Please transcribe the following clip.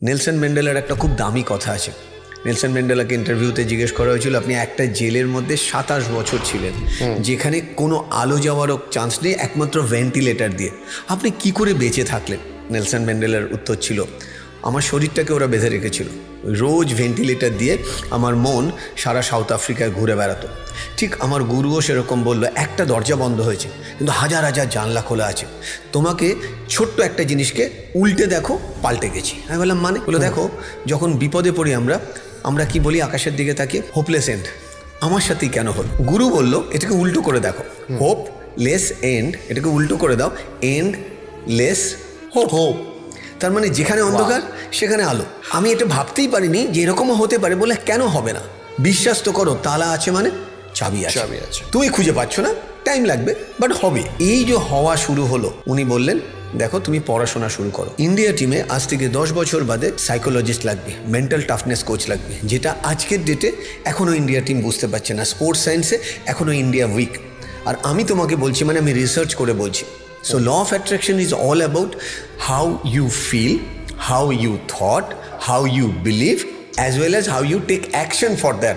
Nelson ম্যান্ডেলার একটা খুব দামি কথা আছে। নেলসন ম্যান্ডেলাকে ইন্টারভিউতে জিজ্ঞেস করা হয়েছিল, আপনি একটা জেলের মধ্যে 27 বছর ছিলেন, যেখানে কোনো আলো যাওয়ারও চান্স নেই, একমাত্র ভেন্টিলেটর দিয়ে আপনি কি করে বেঁচে থাকলেন? নেলসন ম্যান্ডেলার উত্তর ছিল, আমার শরীরটাকে ওরা বেঁধে রেখেছিল, রোজ ভেন্টিলেটর দিয়ে আমার মন সারা সাউথ আফ্রিকায় ঘুরে বেড়াতো। ঠিক আমার গুরুও সেরকম বললো, একটা দরজা বন্ধ হয়েছে কিন্তু হাজার হাজার জানলা খোলা আছে, তোমাকে ছোট্ট একটা জিনিসকে উল্টে দেখো, পাল্টে গেছি। আমি বললাম মানে? বলে দেখো, যখন বিপদে পড়ি আমরা কি বলি আকাশের দিকে তাকিয়ে? Hopeless end. আমার সাথেই কেন হলো? গুরু বলল এটাকে উল্টো করে দেখো, হোপ লেস এন্ড, এটাকে উল্টো করে দাও, এন্ড লেস হোপ। তার মানে যেখানে অন্ধকার সেখানে আলো। আমি এটা ভাবতেই পারিনি যে এরকমও হতে পারে। বলে কেন হবে না? বিশ্বাস তো করো, তালা আছে মানে চাবি আছে। তুমি খুঁজে পাচ্ছ না, টাইম লাগবে, বাট হবে। এই যে হওয়া শুরু হলো, উনি বললেন দেখো তুমি পড়াশোনা শুরু করো। ইন্ডিয়া টিমে আজ থেকে 10 বছর বাদে সাইকোলজিস্ট লাগবে, মেন্টাল টাফনেস কোচ লাগবে, যেটা আজকের ডেটে এখনও ইন্ডিয়া টিম বুঝতে পারছে না। স্পোর্টস সায়েন্সে এখনও ইন্ডিয়া উইক। আর আমি তোমাকে বলছি, মানে আমি রিসার্চ করে বলছি। So law of attraction is all about how you feel, how you thought, how you believe, as well as how you take action for that.